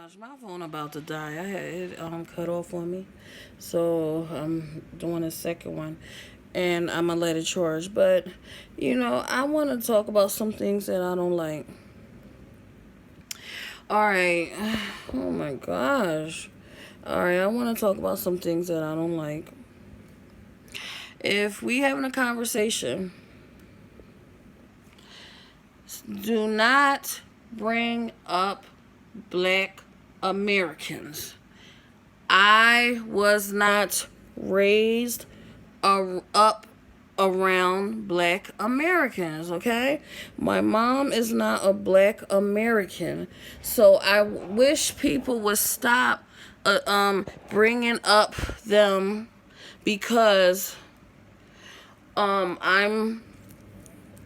gosh, my phone about to die. I had it cut off on me, so I'm doing a second one, and I'm gonna let it charge. But I want to talk about some things that I don't like. All right. Oh my gosh. All right, I want to talk about some things that I don't like. If we having a conversation, do not bring up black Americans. I was not raised up around black Americans, okay? My mom is not a black American. So I wish people would stop bringing up them because I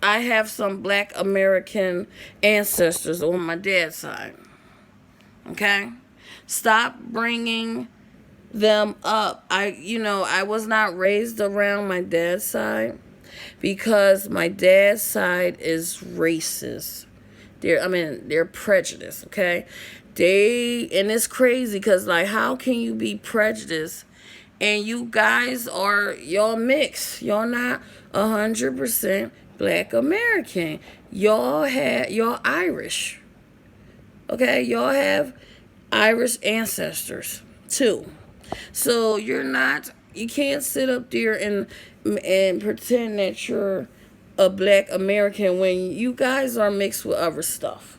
have some black American ancestors on my dad's side. Okay? Stop bringing them up. I was not raised around my dad's side because my dad's side is racist. They're prejudiced, okay? And it's crazy because, like, how can you be prejudiced and you guys y'all mixed? Y'all not 100% black American. Y'all Irish. Okay? Y'all have Irish ancestors too. So you can't sit up there and pretend that you're a black American when you guys are mixed with other stuff.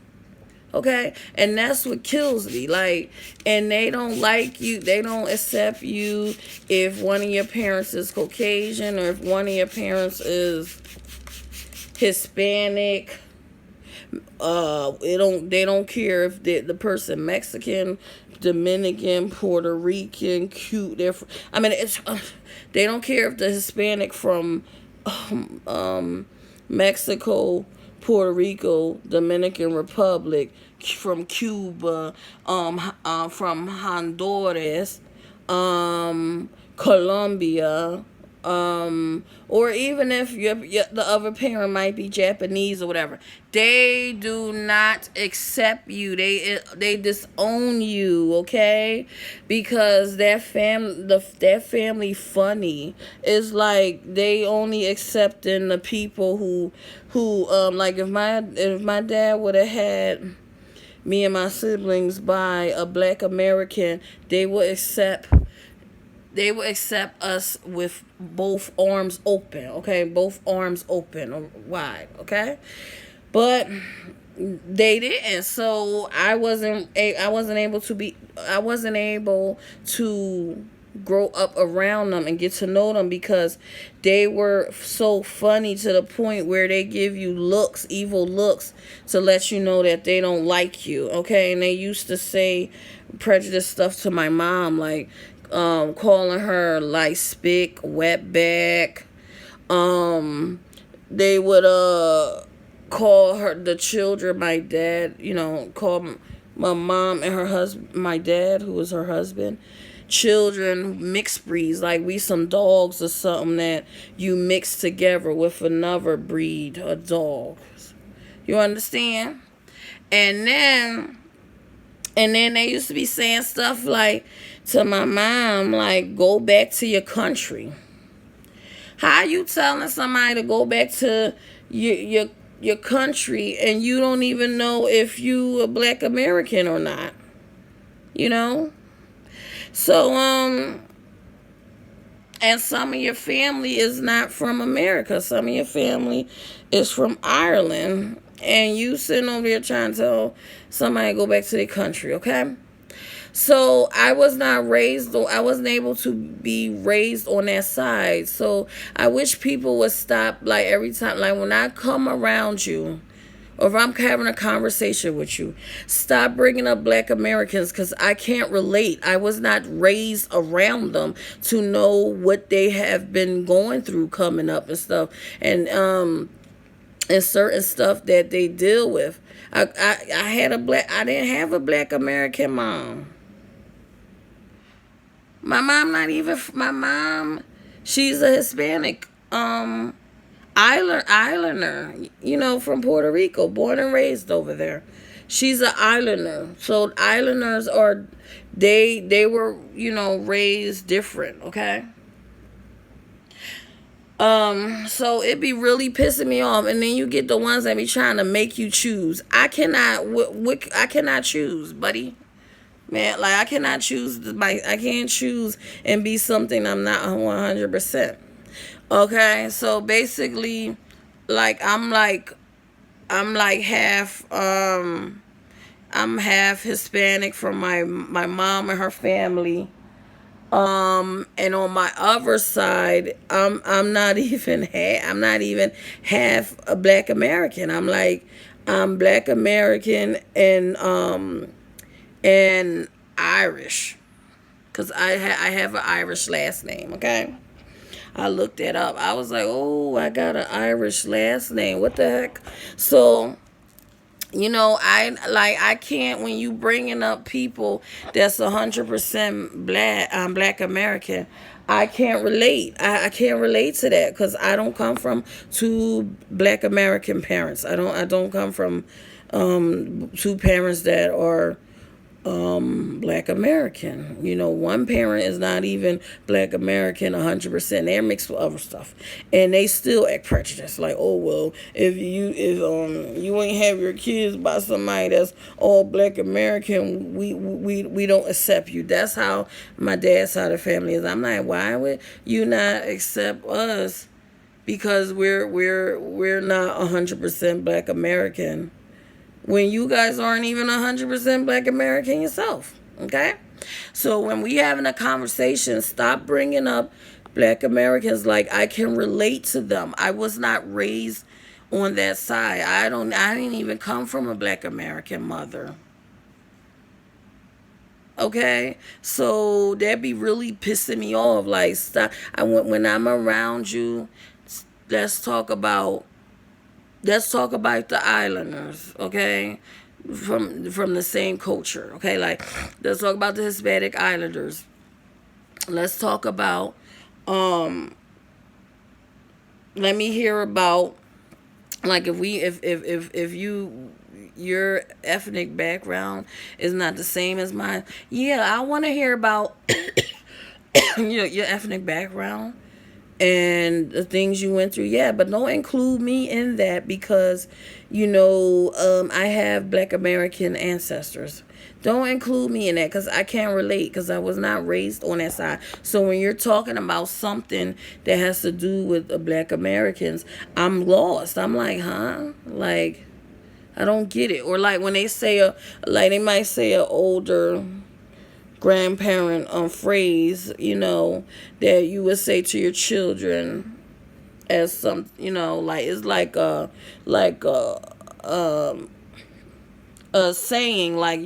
Okay? And that's what kills me. Like, and they don't like you, they don't accept you if one of your parents is Caucasian or if one of your parents is Hispanic. They don't care if the person Mexican, Dominican, Puerto Rican, cute. They don't care if the Hispanic from Mexico, Puerto Rico, Dominican Republic, from Cuba, from Honduras, Colombia, or even if the other parent might be Japanese or whatever, they do not accept you. They disown you, okay? Because that family funny is like they only accepting the people who like if my dad would have had me and my siblings by a black American, they would accept us with both arms open, okay? Both arms open or wide, okay? But they didn't. So I wasn't able to grow up around them and get to know them because they were so funny to the point where they give you evil looks to let you know that they don't like you, okay? And they used to say prejudiced stuff to my mom, like calling her light spick, wetback. They would call the children, my dad, call my mom and her husband, my dad, who was her husband, children mixed breeds, like we some dogs or something that you mix together with another breed of dogs. You understand? And then they used to be saying stuff like to my mom, like, go back to your country. How you telling somebody to go back to your country and you don't even know if you a black American or not? So and some of your family is not from America. Some of your family is from Ireland. And you sitting over there trying to tell somebody to go back to their country, okay? So I wasn't able to be raised on that side. So I wish people would stop, like, every time, like when I come around you, or if I'm having a conversation with you, stop bringing up black Americans because I can't relate. I was not raised around them to know what they have been going through coming up and stuff. And certain stuff that they deal with. I didn't have a black American mom. My mom, she's a Hispanic, Islander, from Puerto Rico, born and raised over there. She's an islander. So islanders are, they were, raised different, okay? So it be really pissing me off, and then you get the ones that be trying to make you choose. I cannot, I cannot choose, buddy. Man, like I cannot choose I can't choose and be something I'm not 100%. Okay, so basically, like I'm like half I'm half Hispanic from my mom and her family. And on my other side, I'm not even I'm not even half a Black American. I'm Black American and Irish, cause I have an Irish last name. Okay, I looked that up. I was like, oh, I got an Irish last name. What the heck? So I can't, when you bringing up people that's 100% Black American. I can't relate. I can't relate to that because I don't come from two Black American parents. I don't come from two parents that are Black American. One parent is not even Black American 100%. They're mixed with other stuff, and they still act prejudiced. Like, oh well, if you ain't have your kids by somebody that's all Black American, we don't accept you. That's how my dad's side of the family is. I'm like, why would you not accept us? Because we're not 100% Black American, when you guys aren't even 100% Black American yourself. Okay? So when we having a conversation, stop bringing up Black Americans like I can relate to them. I was not raised on that side. I didn't even come from a Black American mother. Okay? So that be really pissing me off. Like, stop. When I'm around you, let's talk about the islanders, okay? From the same culture, okay? Like, let's talk about the Hispanic islanders. Let's talk about let me hear about, like, if your ethnic background is not the same as mine. Yeah, I want to hear about your ethnic background and the things you went through. Yeah, but don't include me in that because I have Black American ancestors. Don't include me in that because I can't relate, because I was not raised on that side. So when you're talking about something that has to do with the Black Americans, I'm lost. I'm like, huh? Like, I don't get it. Or like when they say they might say a older grandparent phrase, that you would say to your children as some, like, it's a saying, like,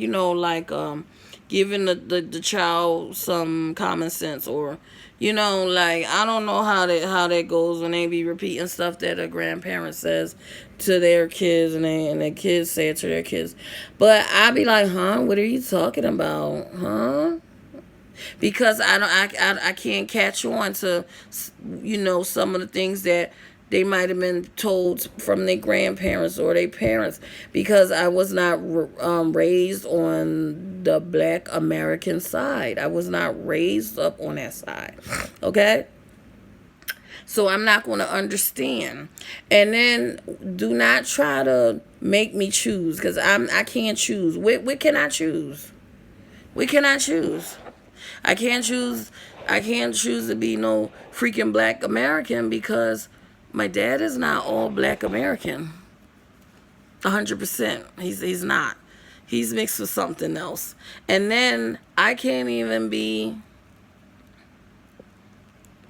giving the child some common sense, or like, I don't know how that goes when they be repeating stuff that a grandparent says to their kids, and their kids say it to their kids. But I be like, huh, what are you talking about, huh? Because I can't catch on to some of the things that they might have been told from their grandparents or their parents, because I was not raised on the Black American side. I was not raised up on that side. Okay? So I'm not going to understand. And then do not try to make me choose, because I can't choose. What can I choose? What can I choose? I can't choose to be no freaking Black American, because my dad is not all Black American. 100%. He's not. He's mixed with something else. And then I can't be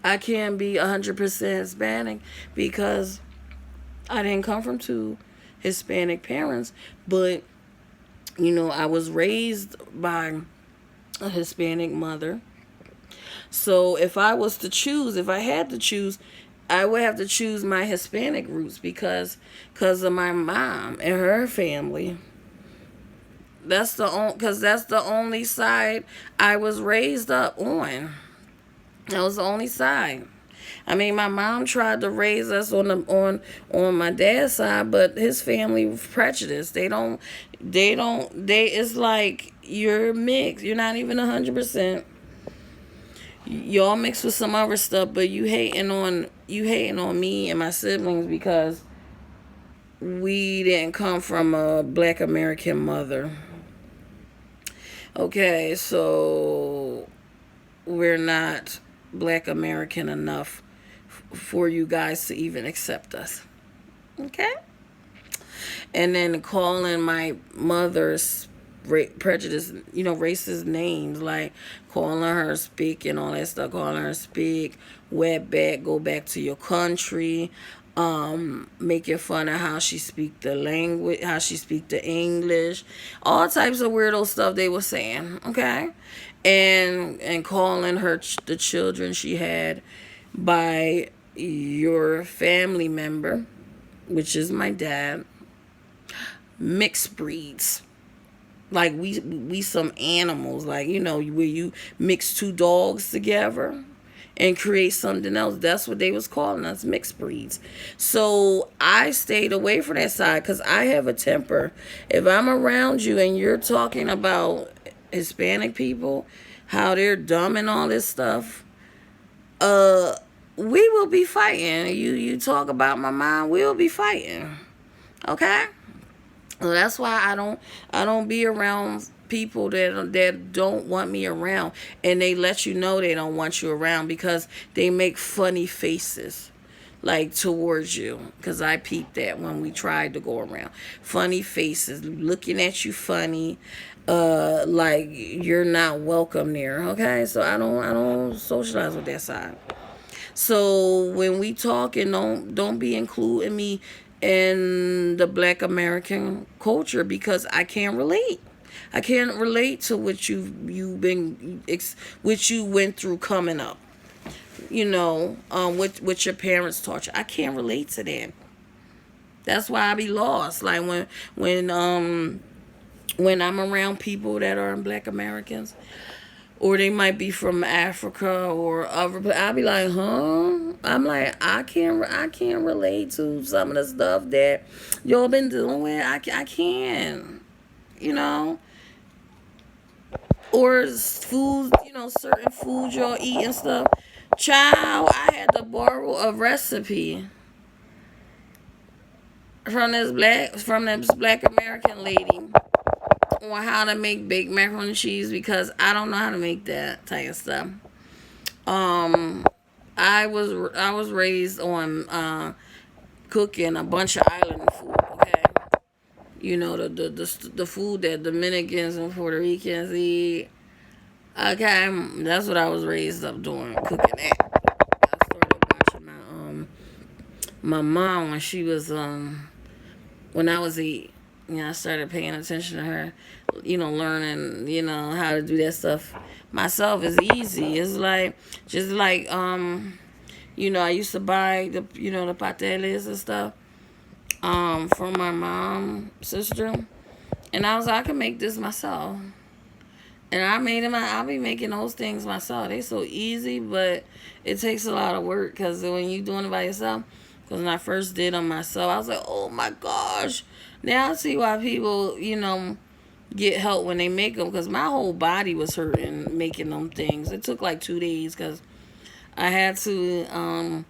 100% Hispanic, because I didn't come from two Hispanic parents, but I was raised by a Hispanic mother. So if I had to choose, I would have to choose my Hispanic roots, because of my mom and her family. That's the only side I was raised up on. That was the only side. I mean, my mom tried to raise us on my dad's side, but his family was prejudiced. They it's like you're mixed. You're not even 100%. Y'all mixed with some other stuff, but you hating on me and my siblings because we didn't come from a black American mother. Okay, so we're not black American enough for you guys to even accept us. Okay? And then calling my mother's prejudice, racist names, like calling her speak and all that stuff, calling her speak, wet back, go back to your country, making fun of how she speak the language, how she speak the English, all types of weirdo stuff they were saying, okay? And calling her the children she had by your family member, which is my dad, mixed breeds. Like we some animals, like where you mix two dogs together and create something else. That's what they was calling us, mixed breeds. So I stayed away from that side because I have a temper. If I'm around you and you're talking about Hispanic people, how they're dumb and all this stuff, uh we will be fighting. You talk about my mom, we'll be fighting. Okay? So that's why I don't be around people that don't want me around, and they let you know they don't want you around because they make funny faces like towards you, because I peeped that when we tried to go around. Funny faces looking at you funny, like you're not welcome there. Okay, so I don't socialize with that side. So when we talk, and don't be including me in the black American culture because I can't relate. I can't relate to what what you went through coming up. What your parents taught you. I can't relate to that. That's why I be lost. Like when I'm around people that are black Americans, or they might be from Africa or other. But I'll be like, huh? I'm like, I can't relate to some of the stuff that y'all been dealing with. I can't, you know, or food, certain food y'all eat and stuff. Child, I had to borrow a recipe from this black American lady on how to make baked macaroni and cheese because I don't know how to make that type of stuff. Um, I was raised on cooking a bunch of island food. Okay, the food that Dominicans and Puerto Ricans eat. Okay, that's what I was raised up doing, cooking that. I started watching my mom when I was 8. I started paying attention to her, learning, how to do that stuff myself is easy. It's like, just like, I used to buy the pateles and stuff, from my mom, sister. And I was like, I can make this myself. And I made them, I'll be making those things myself. They so easy, but it takes a lot of work because when you doing it by yourself, because when I first did them myself, I was like, oh my gosh. Now I see why people, get help when they make them, because my whole body was hurting making them things. It took like 2 days because I had to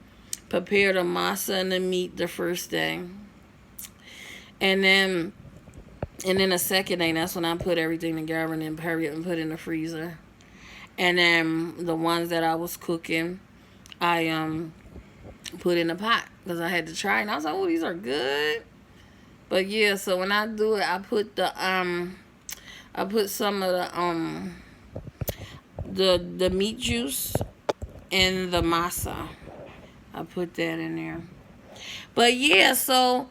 prepare the masa and the meat the first day. And then the second day, that's when I put everything together and then hurry up and put it in the freezer. And then the ones that I was cooking, I put in a pot because I had to try. And I was like, oh, these are good. But yeah, so when I do it, I put some of the meat juice and the masa. I put that in there. But yeah, so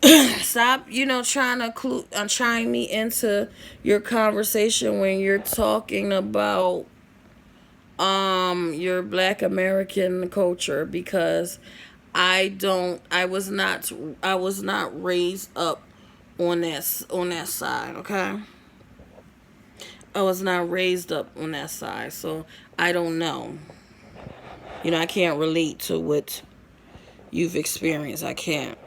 stop, trying to chime me into your conversation when you're talking about your black American culture, because I was not raised up on that side, okay? I was not raised up on that side, so I don't know. I can't relate to what you've experienced. I can't.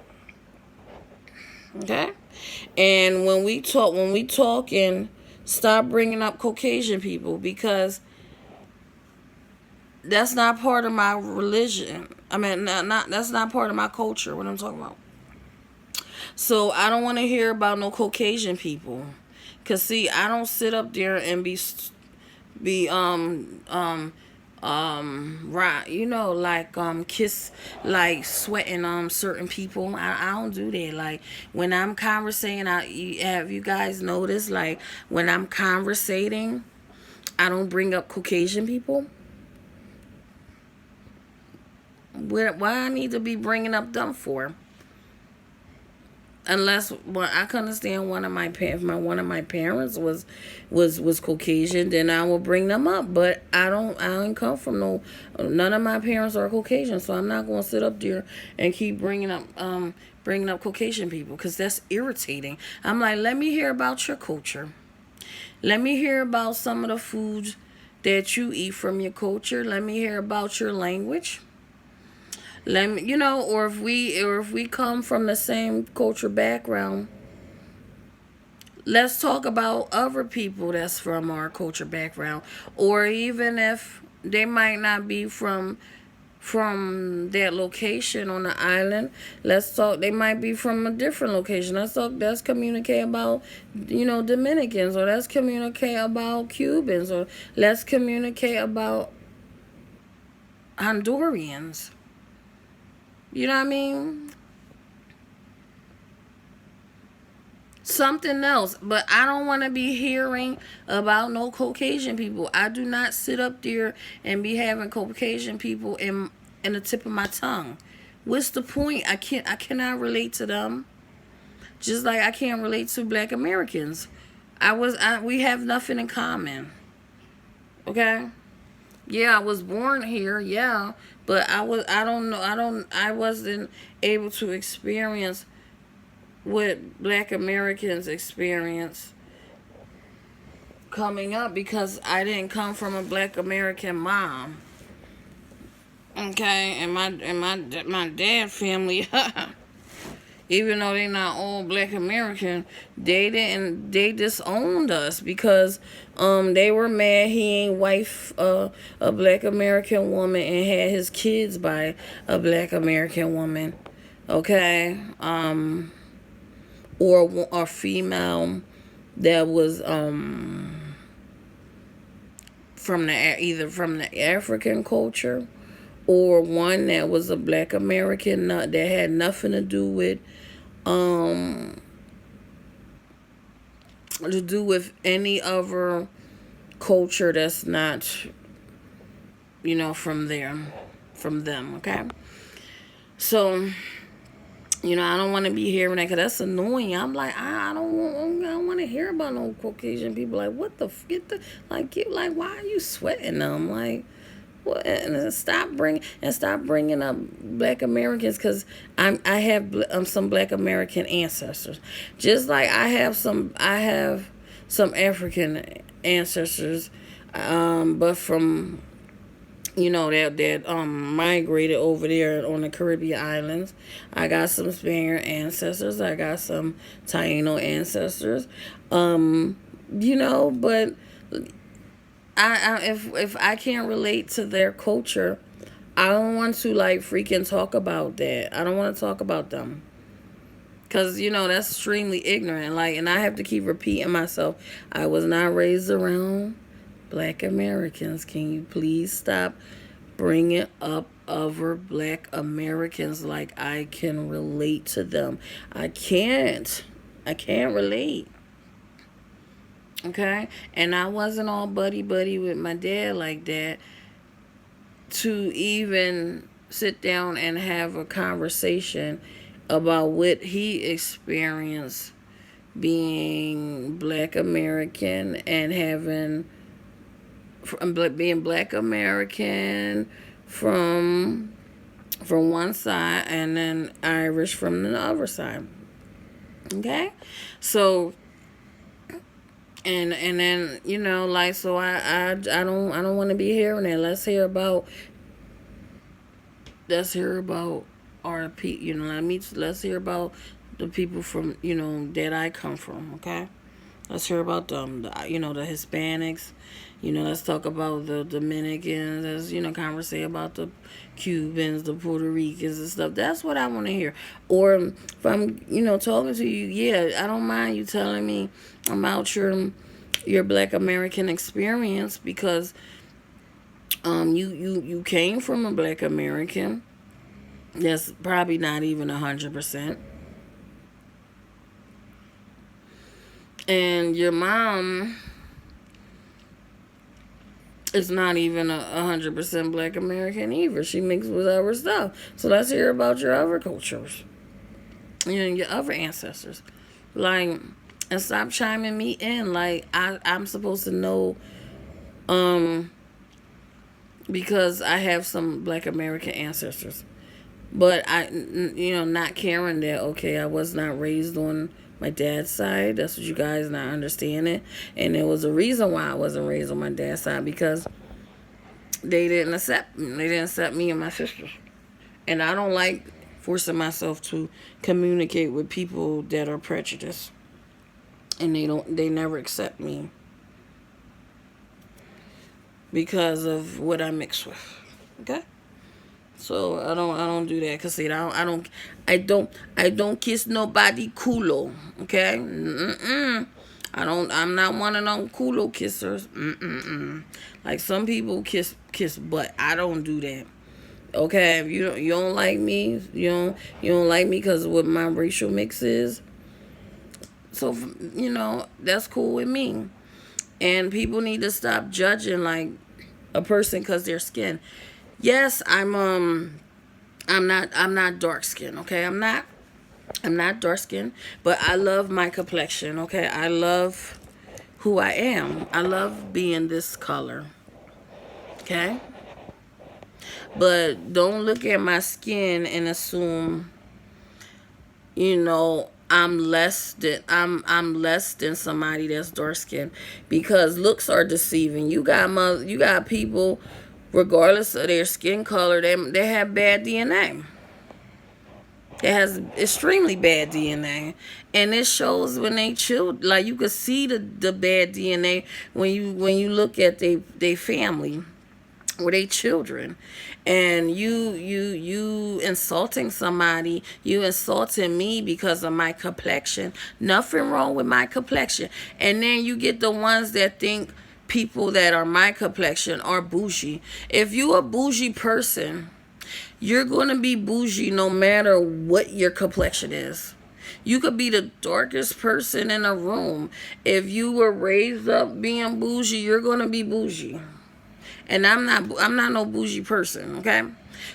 Okay? And when we talk and stop bringing up Caucasian people, because that's not part of my religion. I mean, not that's not part of my culture. What I'm talking about. So I don't want to hear about no Caucasian people. Cause see, I don't sit up there and be right, like kiss, like sweating certain people. I don't do that. Like when I'm conversating, have you guys noticed, like when I'm conversating, I don't bring up Caucasian people. Why I need to be bringing up them for? Unless, well, I can understand one of my one of my parents was Caucasian, then I will bring them up. But I don't come from no, none of my parents are Caucasian, so I'm not going to sit up there and keep bringing up Caucasian people, because that's irritating. I'm like, let me hear about your culture. Let me hear about some of the foods that you eat from your culture. Let me hear about your language. Let me, or if we come from the same culture background, let's talk about other people that's from our culture background. Or even if they might not be from that location on the island, let's talk, they might be from a different location. Let's communicate about, Dominicans, or let's communicate about Cubans, or let's communicate about Hondurans. You know what I mean? Something else. But I don't want to be hearing about no Caucasian people. I do not sit up there and be having Caucasian people in the tip of my tongue. What's the point? I cannot relate to them. Just like I can't relate to Black Americans. We have nothing in common. Okay? Yeah, I was born here, yeah, but I wasn't able to experience what Black Americans experience coming up, because I didn't come from a Black American mom. Okay, and my dad family, even though they not all Black American, they disowned us because they were mad he ain't wife a Black American woman and had his kids by a Black American woman. Okay? Or a female that was either from the African culture, or one that was a Black American, that had nothing to do with um any other culture that's not, from them. Okay, so I don't want to be hearing that, because that's annoying. I'm like, I don't want to hear about no Caucasian people. Like, what the like, why are you sweating them? Like, what? And stop bringing up Black Americans, because I have some Black American ancestors, just like I have some African ancestors, but from that migrated over there on the Caribbean islands. I got some Spaniard ancestors. I got some Taino ancestors. But if I can't relate to their culture, I don't want to like freaking talk about that. I don't want to talk about them. Cause that's extremely ignorant. Like, and I have to keep repeating myself. I was not raised around Black Americans. Can you please stop bringing up other Black Americans like I can relate to them? I can't relate. Okay? And I wasn't all buddy with my dad like that to even sit down and have a conversation about what he experienced being Black American and being Black American from one side, and then Irish from the other side. Okay, so and then like, so I don't want to be hearing that. Let's hear about let's hear about our people. Let's hear about the people from that I come from. Okay, let's hear about them. The Hispanics. Let's talk about the Dominicans. Let's conversate about the Cubans, the Puerto Ricans, and stuff. That's what I want to hear. Or if I'm talking to you, yeah, I don't mind you telling me about your Black American experience, because you came from a Black American. That's probably not even 100%. And your mom is not even 100% Black American either. She mixed with other stuff. So let's hear about your other cultures, your other ancestors. Like, and stop chiming me in. Like, I'm supposed to know, because I have some Black American ancestors. But not caring that, okay, I was not raised on my dad's side. That's what you guys not understanding. And there was a reason why I wasn't raised on my dad's side, because they didn't accept me. They didn't accept me and my sisters. And I don't like forcing myself to communicate with people that are prejudiced. And they never accept me because of what I mix with. Okay? So I don't do that, cause see, I don't kiss nobody culo, okay? I'm not one of them culo kissers. Like some people kiss butt. I don't do that. Okay, if you don't like me, you don't like me because of what my racial mix is. So that's cool with me. And people need to stop judging like a person because their skin. Yes, I'm not dark skinned, okay? I'm not dark skinned, but I love my complexion, okay? I love who I am. I love being this color. Okay? But don't look at my skin and assume, I'm less than somebody that's dark skinned, because looks are deceiving. You got people, regardless of their skin color, they have bad DNA. It has extremely bad DNA, and it shows when they chill. Like you can see the bad DNA when you look at they family or they children, and you insulting somebody, you insulting me because of my complexion. Nothing wrong with my complexion, and then you get the ones that think people that are my complexion are bougie. If you a bougie person, you're going to be bougie no matter what your complexion is. You could be the darkest person in a room. If you were raised up being bougie, you're going to be bougie. And I'm not no bougie person, okay?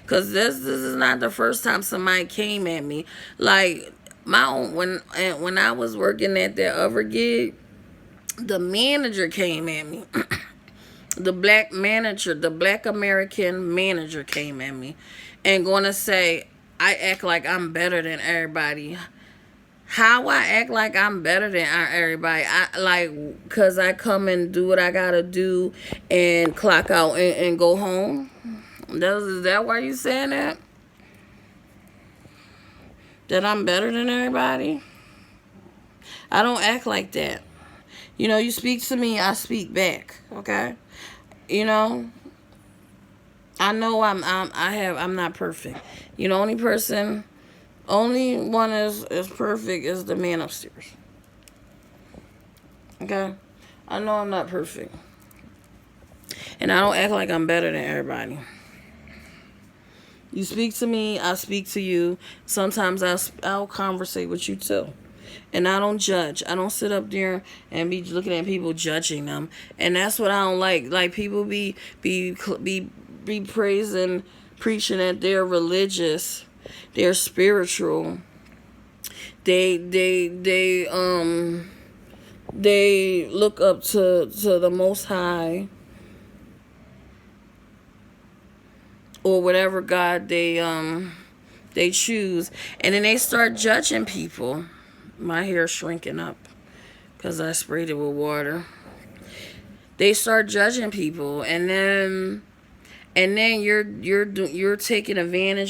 Cuz this is not the first time somebody came at me. Like when I was working at that other gig, the manager came at me. The black manager, the Black American manager came at me and going to say, I act like I'm better than everybody. How I act like I'm better than everybody? Cause I come and do what I gotta do and clock out and go home. Is that why you saying that? That I'm better than everybody? I don't act like that. You speak to me, I speak back. Okay. I know I'm not perfect. Only one is perfect is the man upstairs. Okay? I know I'm not perfect. And I don't act like I'm better than everybody. You speak to me, I speak to you. Sometimes I'll conversate with you too. And I don't judge. I don't sit up there and be looking at people judging them. And that's what I don't like. Like people be praising, preaching that they're religious, they're spiritual. They look up to the Most High, or whatever God they choose, and then they start judging people. My hair's shrinking up because I sprayed it with water. They start judging people, and and then you're taking advantage